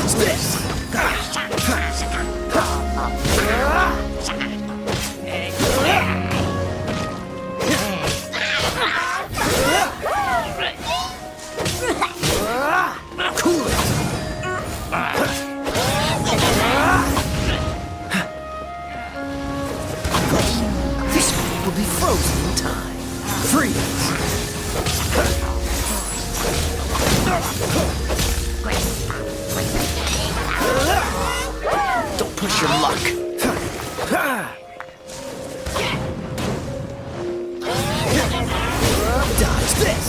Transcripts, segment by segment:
Dodge this! Cool it! This will be frozen in time. Freeze! Don't push your luck. Dodge this!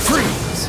Freeze!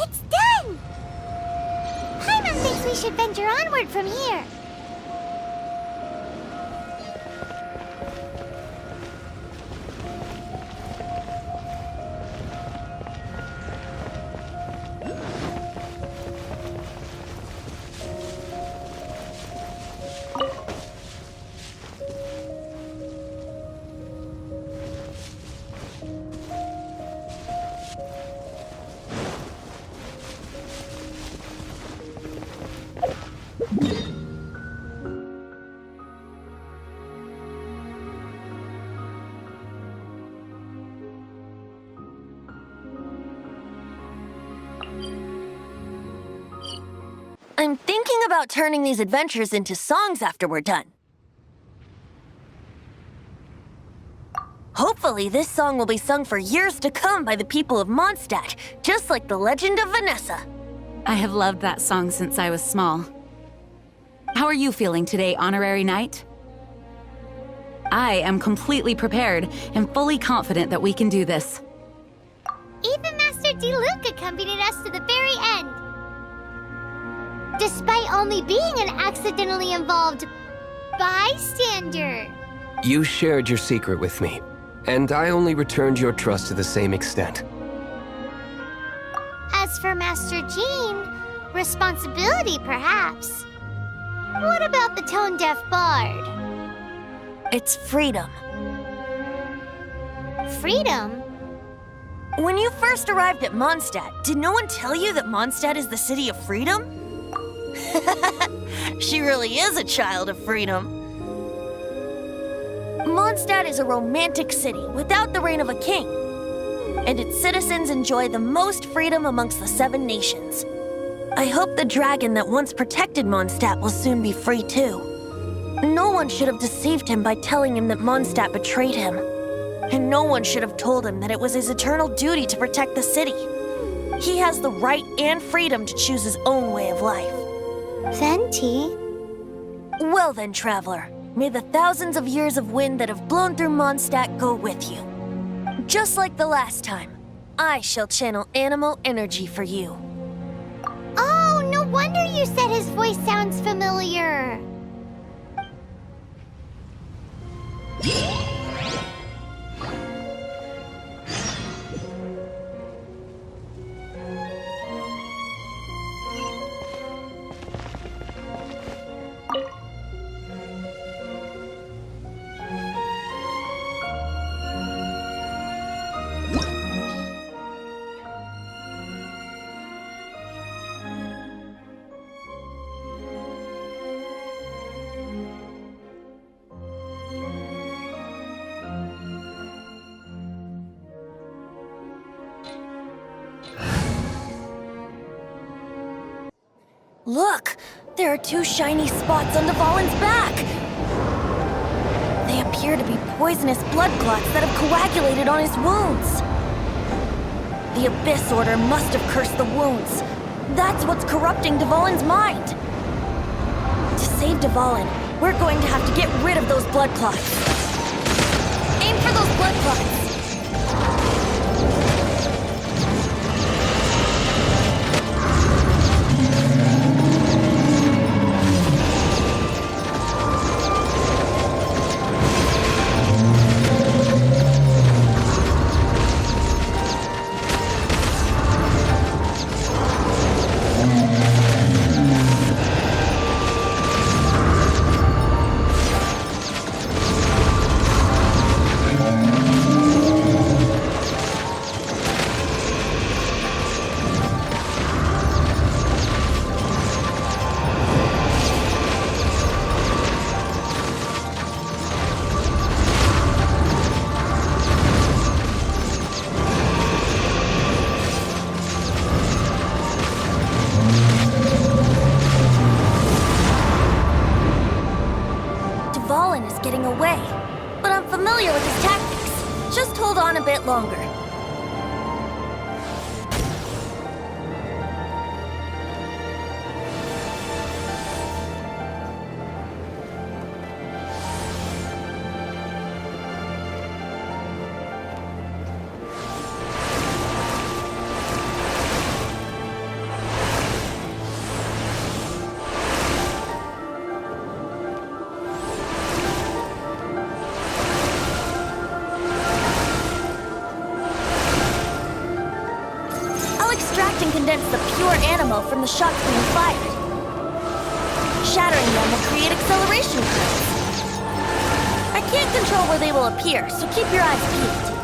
It's done! Paimon thinks we should venture onward from here. I'm thinking about turning these adventures into songs after we're done. Hopefully, this song will be sung for years to come by the people of Mondstadt, just like the legend of Vanessa. I have loved that song since I was small. How are you feeling today, Honorary Knight? I am completely prepared and fully confident that we can do this. Even Master Diluc accompanied us to the very end. Despite only being an accidentally involved bystander. You shared your secret with me, and I only returned your trust to the same extent. As for Master Jean, responsibility perhaps. What about the tone-deaf bard? It's freedom. Freedom? When you first arrived at Mondstadt, did no one tell you that Mondstadt is the city of freedom? She really is a child of freedom. Mondstadt is a romantic city without the reign of a king, and its citizens enjoy the most freedom amongst the 7 nations. I hope the dragon that once protected Mondstadt will soon be free too. No one should have deceived him by telling him that Mondstadt betrayed him. And no one should have told him that it was his eternal duty to protect the city. He has the right and freedom to choose his own way of life. Venti? Well then, traveler, may the thousands of years of wind that have blown through Mondstadt go with you. Just like the last time, I shall channel animal energy for you. Oh, no wonder you said his voice sounds familiar. Look, There are two shiny spots on Dvalin's back. They appear to be poisonous blood clots that have coagulated on his wounds. The Abyss Order must have cursed the wounds. That's what's corrupting Dvalin's mind. To save Dvalin, we're going to have to get rid of those blood clots. Aim for those blood clots. Dvalin is getting away, but I'm familiar with his tactics. Just hold on a bit longer. Extract and condense the pure animo from the shots being fired. Shattering them will create acceleration currents. I can't control where they will appear, so keep your eyes peeled.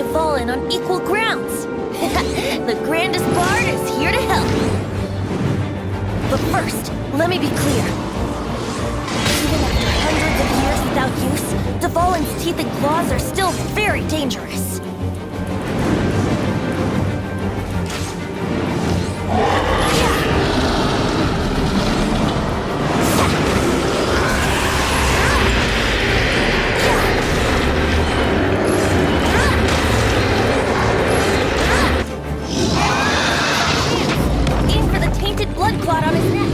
Dvalin on equal grounds. The grandest bard is here to help. But first, let me be clear. Even after hundreds of years without use, Dvalin's teeth and claws are still very dangerous. Aim for the tainted blood clot on his neck.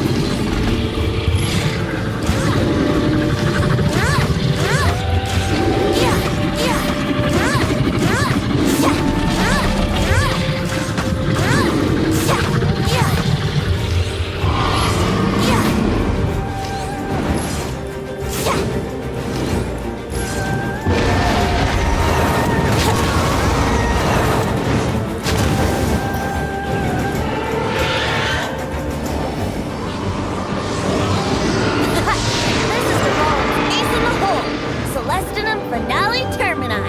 Finale Termini.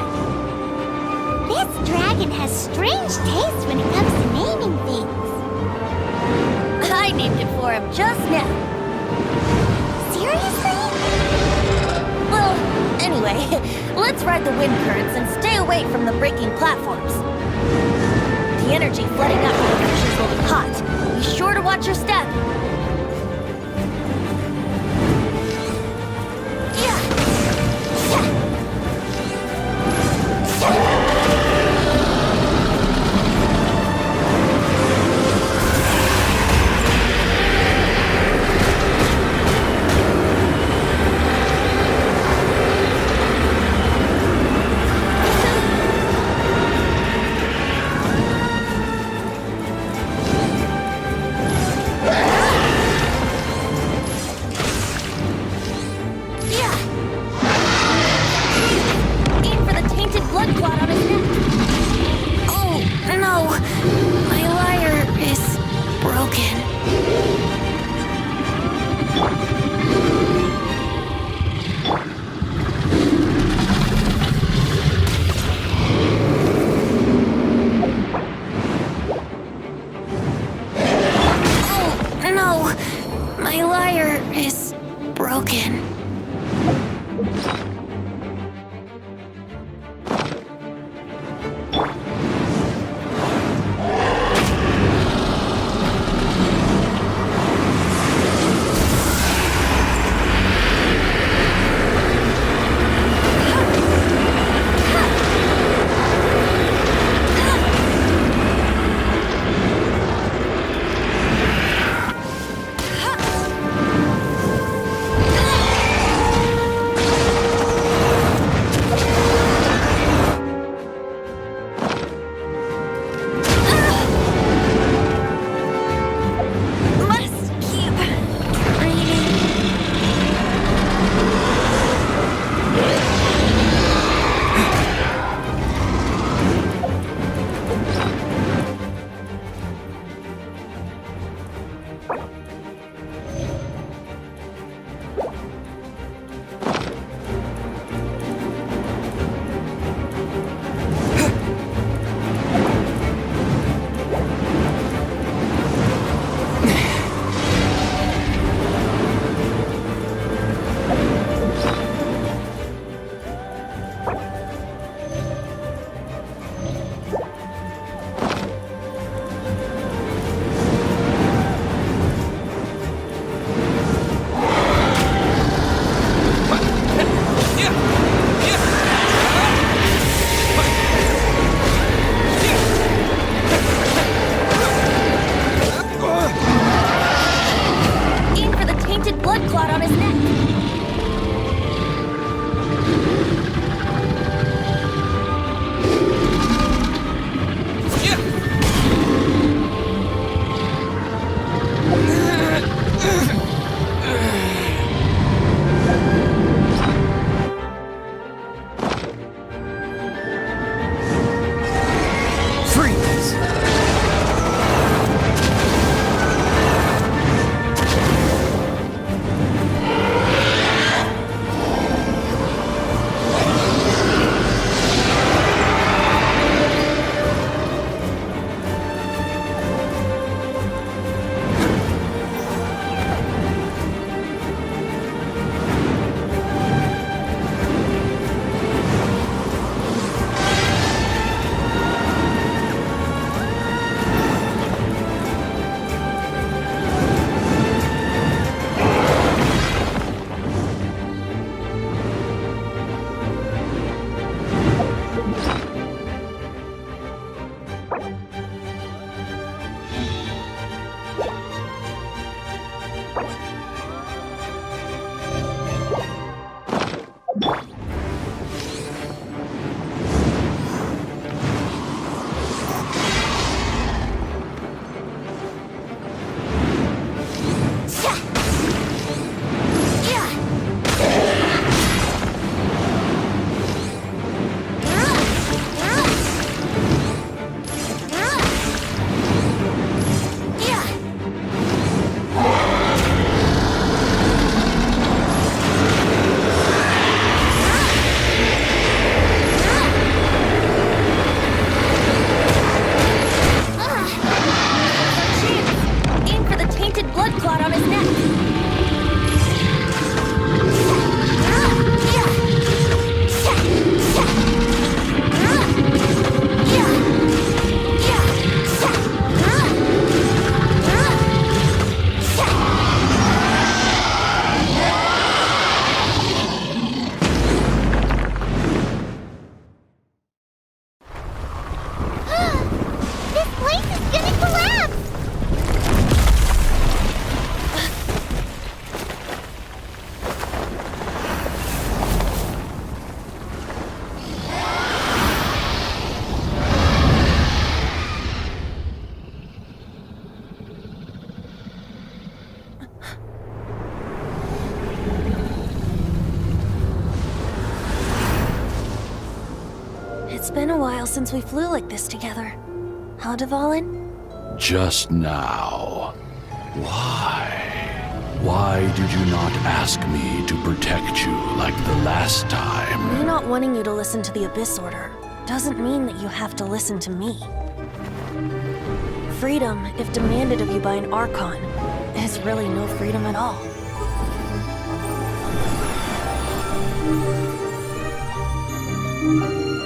This dragon has strange taste when it comes to naming things. I named it for him just now. Seriously? Well, anyway, let's ride the wind currents and stay away from the breaking platforms. The energy flooding out from the fissures will be hot. Be sure to watch your step. gonna collapse! It's been a while since we flew like this together. Huh, Dvalin? Just now. Why? Why did you not ask me to protect you like the last time? Me not wanting you to listen to the Abyss Order doesn't mean that you have to listen to me. Freedom, if demanded of you by an Archon, is really no freedom at all.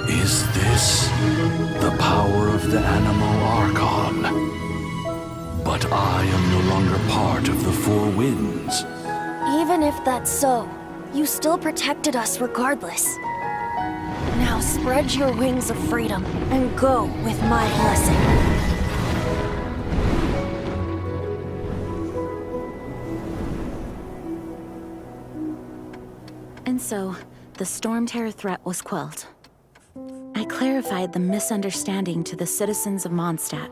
Is this the power of the Animal Archon? But I am no longer part of the Four Winds. Even if that's so, you still protected us regardless. Now spread your wings of freedom and go with my blessing. And so, the Storm Terror threat was quelled. I clarified the misunderstanding to the citizens of Mondstadt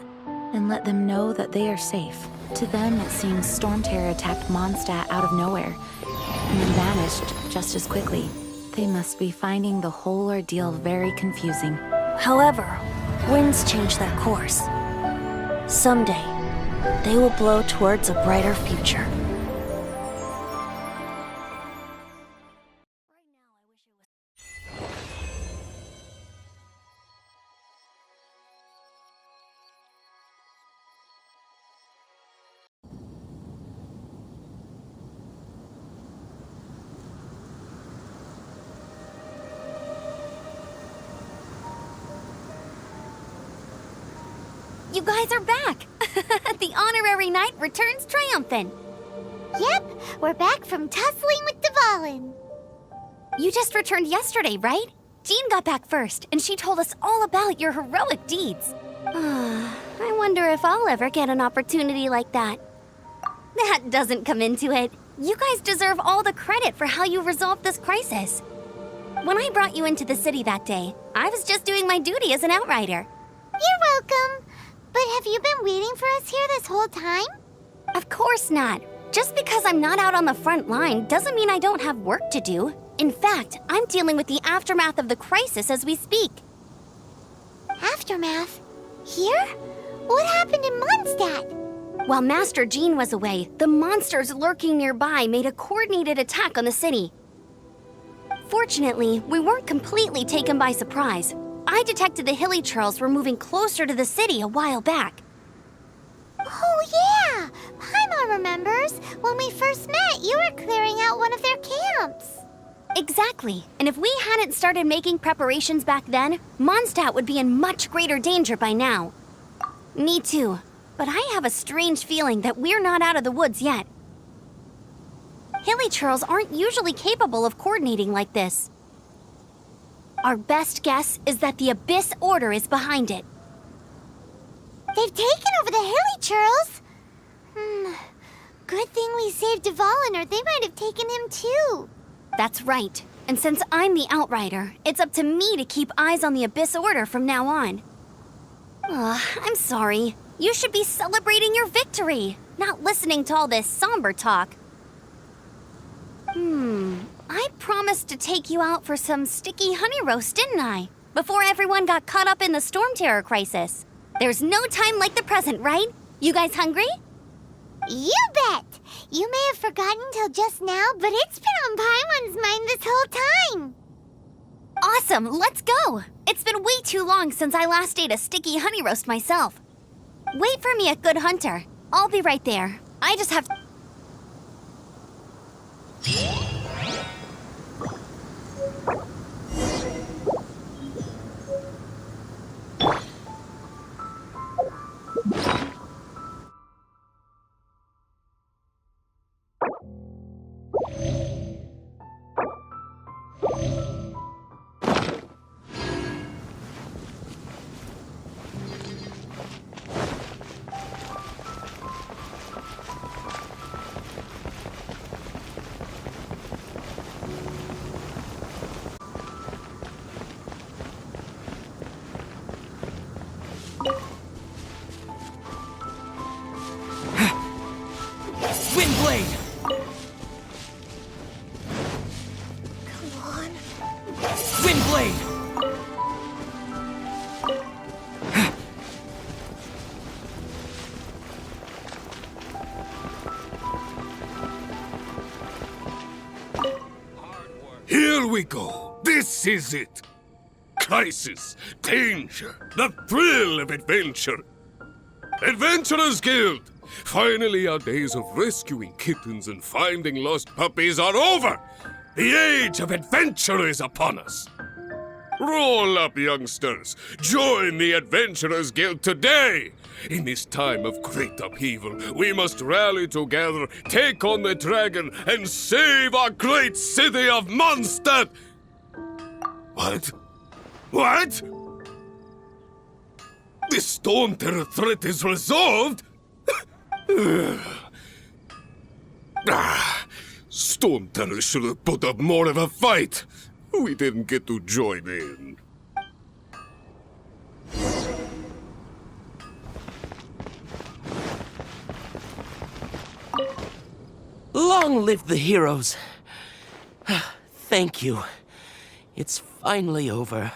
and let them know that they are safe. To them, it seems Storm Terror attacked Mondstadt out of nowhere and then vanished just as quickly. They must be finding the whole ordeal very confusing. However, winds change their course. Someday, they will blow towards a brighter future. You guys are back! The honorary knight returns triumphant. Yep, we're back from tussling with Dvalin. You just returned yesterday, right? Jean got back first, and she told us all about your heroic deeds. I wonder if I'll ever get an opportunity like that. That doesn't come into it. You guys deserve all the credit for how you resolved this crisis. When I brought you into the city that day, I was just doing my duty as an outrider. You're welcome. But have you been waiting for us here this whole time? Of course not. Just because I'm not out on the front line doesn't mean I don't have work to do. In fact, I'm dealing with the aftermath of the crisis as we speak. Aftermath? Here? What happened in Mondstadt? While Master Jean was away, the monsters lurking nearby made a coordinated attack on the city. Fortunately, we weren't completely taken by surprise. I detected the Hilly Churls were moving closer to the city a while back. Oh yeah! Paimon remembers. When we first met, you were clearing out one of their camps. Exactly. And if we hadn't started making preparations back then, Mondstadt would be in much greater danger by now. Me too. But I have a strange feeling that we're not out of the woods yet. Hilly Churls aren't usually capable of coordinating like this. Our best guess is that the Abyss Order is behind it. They've taken over the Hilly Churls. Good thing we saved Dvalin, or they might have taken him too. That's right. And since I'm the Outrider, it's up to me to keep eyes on the Abyss Order from now on. I'm sorry. You should be celebrating your victory, not listening to all this somber talk. I promised to take you out for some sticky honey roast, didn't I? Before everyone got caught up in the Storm Terror crisis. There's no time like the present, right? You guys hungry? You bet! You may have forgotten till just now, but it's been on Paimon's mind this whole time. Awesome, let's go! It's been way too long since I last ate a sticky honey roast myself. Wait for me at Good Hunter. I'll be right there. I just have... Blade! Come on. Wind Blade! Here we go. This is it. Crisis, danger, the thrill of adventure. Adventurers Guild! Finally, our days of rescuing kittens and finding lost puppies are over! The age of adventure is upon us! Roll up, youngsters! Join the Adventurers Guild today! In this time of great upheaval, we must rally together, take on the dragon, and save our great city of Mondstadt! What? What? The Storm Terror threat is resolved? Storm Terror should have put up more of a fight. We didn't get to join in. Long live the heroes. Thank you. It's finally over.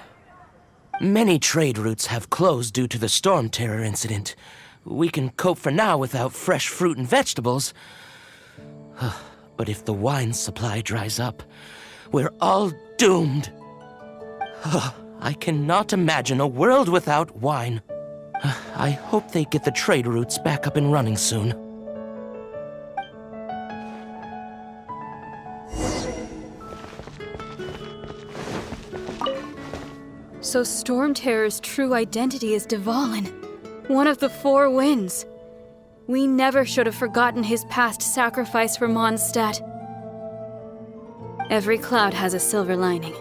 Many trade routes have closed due to the Storm Terror incident. We can cope for now without fresh fruit and vegetables. But if the wine supply dries up, we're all doomed. I cannot imagine a world without wine. I hope they get the trade routes back up and running soon. So Storm Terror's true identity is Dvalin, one of the Four Winds. We never should have forgotten his past sacrifice for Mondstadt. Every cloud has a silver lining.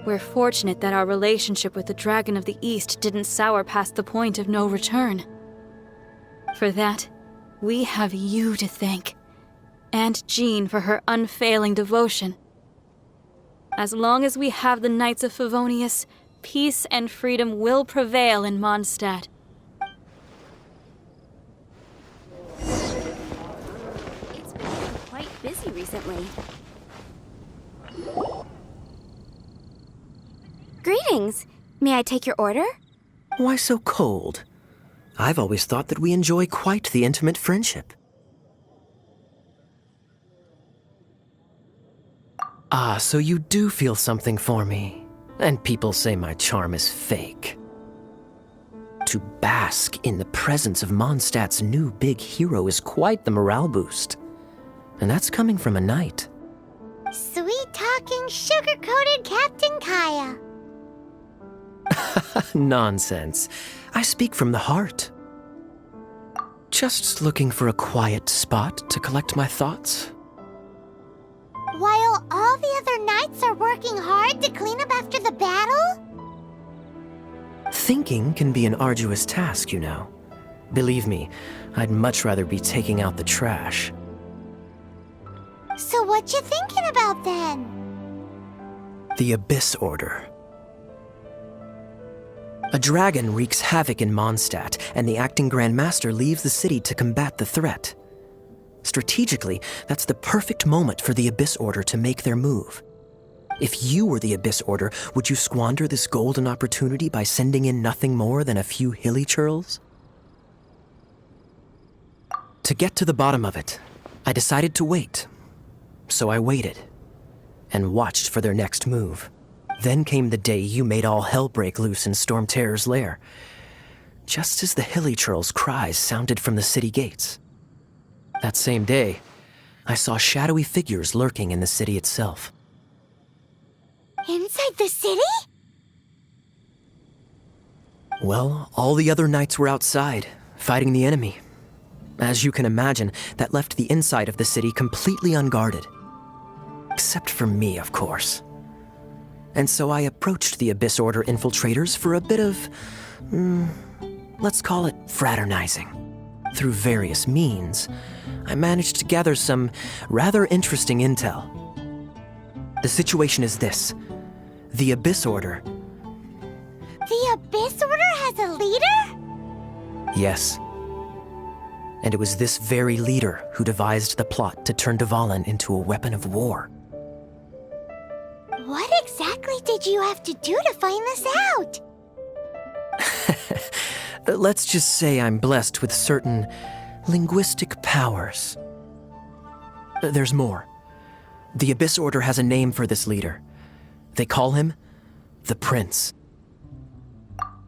We're fortunate that our relationship with the Dragon of the East didn't sour past the point of no return. For that, we have you to thank, and Jean for her unfailing devotion. As long as we have the Knights of Favonius, peace and freedom will prevail in Mondstadt. It's been quite busy recently. Greetings. May I take your order? Why so cold? I've always thought that we enjoy quite the intimate friendship. Ah, so you do feel something for me. And people say my charm is fake. To bask in the presence of Mondstadt's new big hero is quite the morale boost. And that's coming from a knight. Sweet-talking, sugar-coated Captain Kaya. Nonsense. I speak from the heart. Just looking for a quiet spot to collect my thoughts. While all the other knights are working hard to clean up after the battle? Thinking can be an arduous task, you know. Believe me, I'd much rather be taking out the trash. So what you thinking about then? The Abyss Order. A dragon wreaks havoc in Mondstadt, and the acting Grand Master leaves the city to combat the threat. Strategically, that's the perfect moment for the Abyss Order to make their move. If you were the Abyss Order, would you squander this golden opportunity by sending in nothing more than a few hilly churls? To get to the bottom of it, I decided to wait. So I waited, and watched for their next move. Then came the day you made all hell break loose in Storm Terror's lair, just as the hilly churls' cries sounded from the city gates. That same day, I saw shadowy figures lurking in the city itself. Inside the city? Well, all the other knights were outside, fighting the enemy. As you can imagine, that left the inside of the city completely unguarded. Except for me, of course. And so I approached the Abyss Order infiltrators for a bit of, let's call it fraternizing. Through various means, I managed to gather some rather interesting intel. The situation is this. The Abyss Order... The Abyss Order has a leader? Yes. And it was this very leader who devised the plot to turn Dvalin into a weapon of war. What exactly did you have to do to find this out? Let's just say I'm blessed with certain linguistic powers. There's more. The Abyss Order has a name for this leader. They call him the Prince.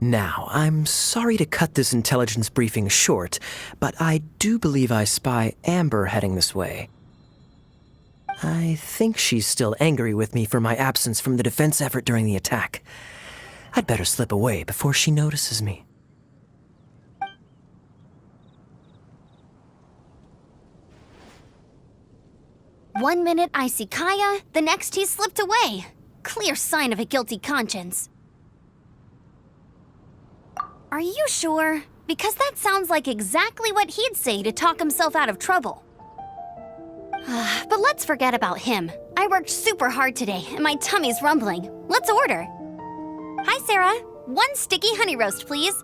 Now, I'm sorry to cut this intelligence briefing short, but I do believe I spy Amber heading this way. I think she's still angry with me for my absence from the defense effort during the attack. I'd better slip away before she notices me. One minute I see Kaya, the next he's slipped away. Clear sign of a guilty conscience. Are you sure? Because that sounds like exactly what he'd say to talk himself out of trouble. But let's forget about him. I worked super hard today, and my tummy's rumbling. Let's order. Hi, Sarah. 1 sticky honey roast, please.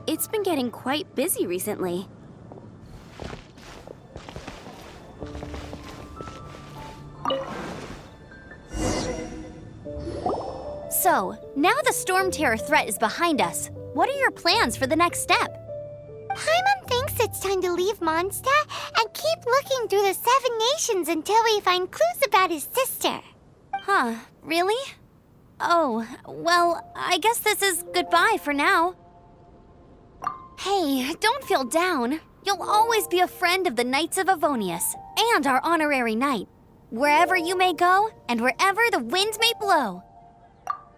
It's been getting quite busy recently. So, now the Storm Terror threat is behind us. What are your plans for the next step? Paimon thinks it's time to leave Mondstadt and keep looking through the 7 nations until we find clues about his sister. Huh, really? Oh, well, I guess this is goodbye for now. Hey, don't feel down. You'll always be a friend of the Knights of Avonius and our honorary knight. Wherever you may go and wherever the wind may blow.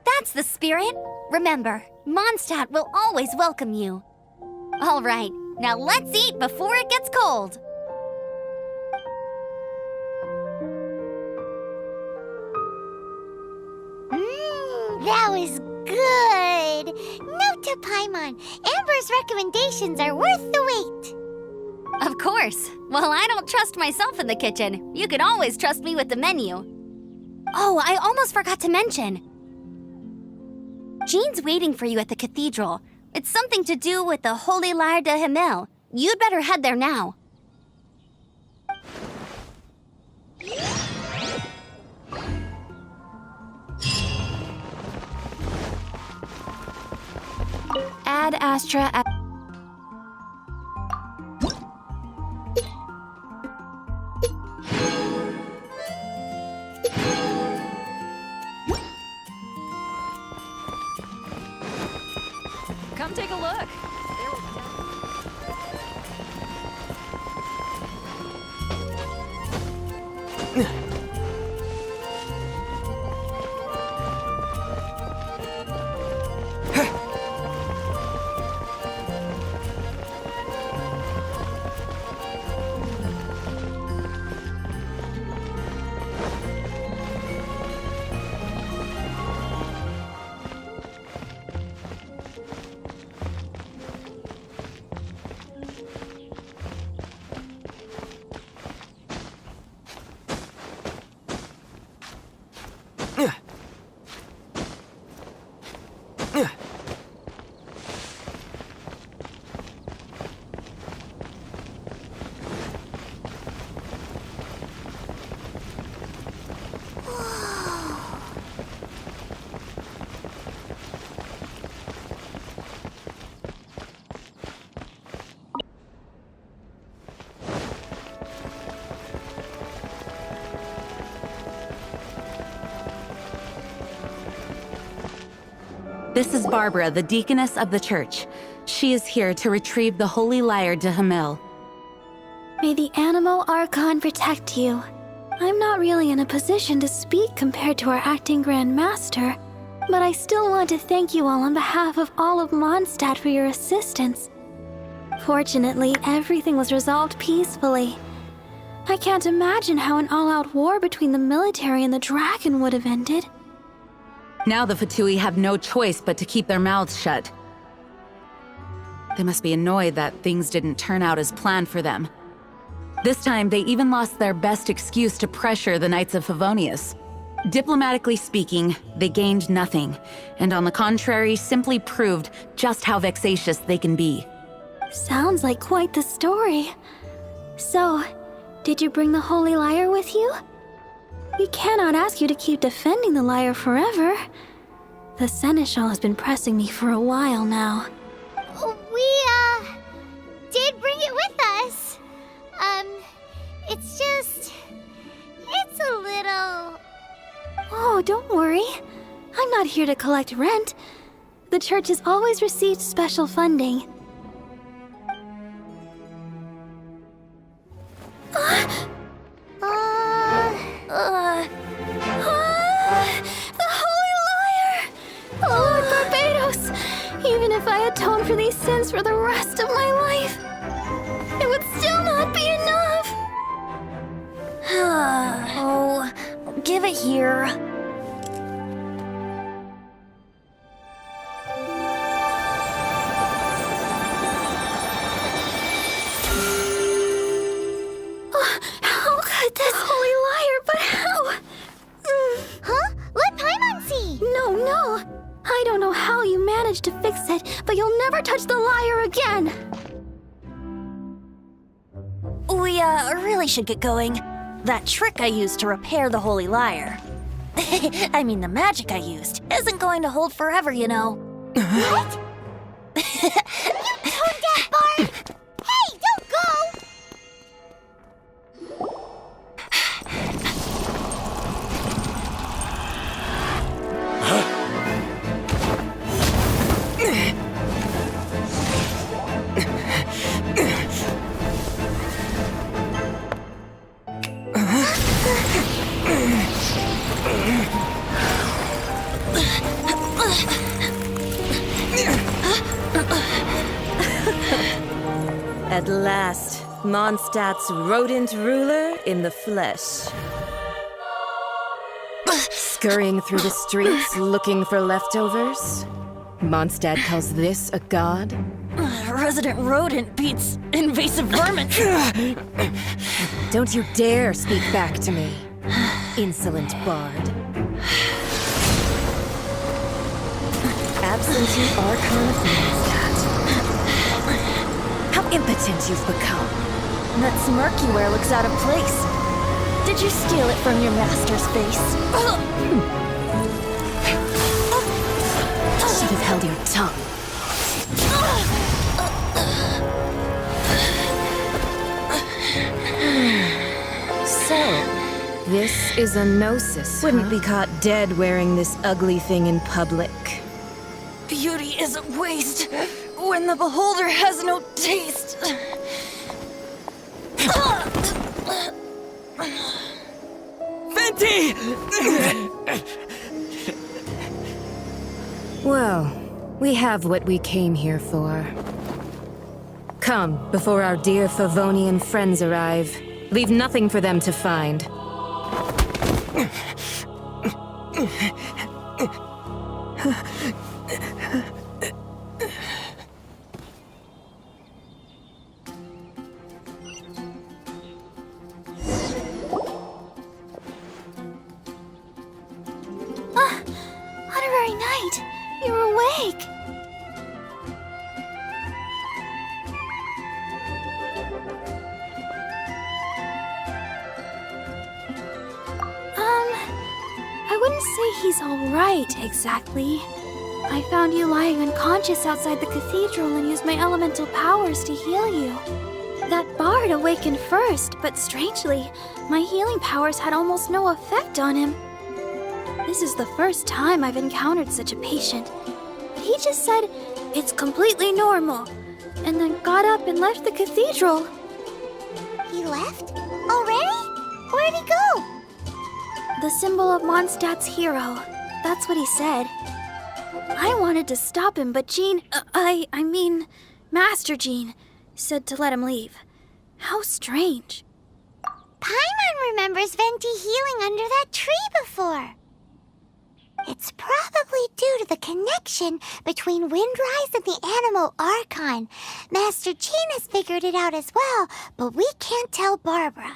That's the spirit. Remember, Mondstadt will always welcome you. All right, now let's eat before it gets cold. That was good. Note to Paimon, Amber's recommendations are worth the wait. Of course. Well, I don't trust myself in the kitchen. You can always trust me with the menu. Oh, I almost forgot to mention. Jean's waiting for you at the cathedral. It's something to do with the Holy Lyre de Himmel. You'd better head there now. Ad Astra. Come take a look. This is Barbara, the deaconess of the church. She is here to retrieve the Holy Lyre de Himmel. May the Animo Archon protect you. I'm not really in a position to speak compared to our acting Grand Master, but I still want to thank you all on behalf of all of Mondstadt for your assistance. Fortunately, everything was resolved peacefully. I can't imagine how an all-out war between the military and the dragon would have ended. Now the Fatui have no choice but to keep their mouths shut. They must be annoyed that things didn't turn out as planned for them. This time, they even lost their best excuse to pressure the Knights of Favonius. Diplomatically speaking, they gained nothing, and on the contrary, simply proved just how vexatious they can be. Sounds like quite the story. So, did you bring the Holy Lyre with you? We cannot ask you to keep defending the lyre forever. The Seneschal has been pressing me for a while now. We, did bring it with us. It's a little... Oh, don't worry. I'm not here to collect rent. The church has always received special funding. The Holy Lyre! Lord Barbados! Even if I atone for these sins for the rest of my life, it would still not be enough! Oh, give it here. How could this Holy Lyre, but how? Huh? Let Paimon see! No. I don't know how you managed to fix it, but you'll never touch the lyre again! We, really should get going. That trick I used to repair the Holy Lyre. I mean, the magic I used isn't going to hold forever, you know. What? You tone deaf, Bard! Hey, don't go! At last, Mondstadt's rodent ruler in the flesh. Scurrying through the streets looking for leftovers? Mondstadt calls this a god? Resident rodent beats invasive vermin. Don't you dare speak back to me, insolent bard. Absentee Archon of Mondstadt. How impotent you've become. That smirk you wear looks out of place. Did you steal it from your master's face? Should have held your tongue. So, this is a gnosis. Wouldn't be caught dead wearing this ugly thing in public. Beauty is a waste when the beholder has no taste. Venti! Well, we have what we came here for. Come, before our dear Favonian friends arrive. Leave nothing for them to find. Honorary Knight, you're awake! I wouldn't say he's alright, exactly. I found you lying unconscious outside the cathedral and used my elemental powers to heal you. That bard awakened first, but strangely, my healing powers had almost no effect on him. This is the first time I've encountered such a patient. He just said, "It's completely normal," and then got up and left the cathedral. He left? Already? Where'd he go? The symbol of Mondstadt's hero. That's what he said. I wanted to stop him, but Jean, I mean, Master Jean, said to let him leave. How strange. Paimon remembers Venti healing under that tree before. It's probably due to the connection between Windrise and the Animal Archon. Master Jean has figured it out as well, but we can't tell Barbara.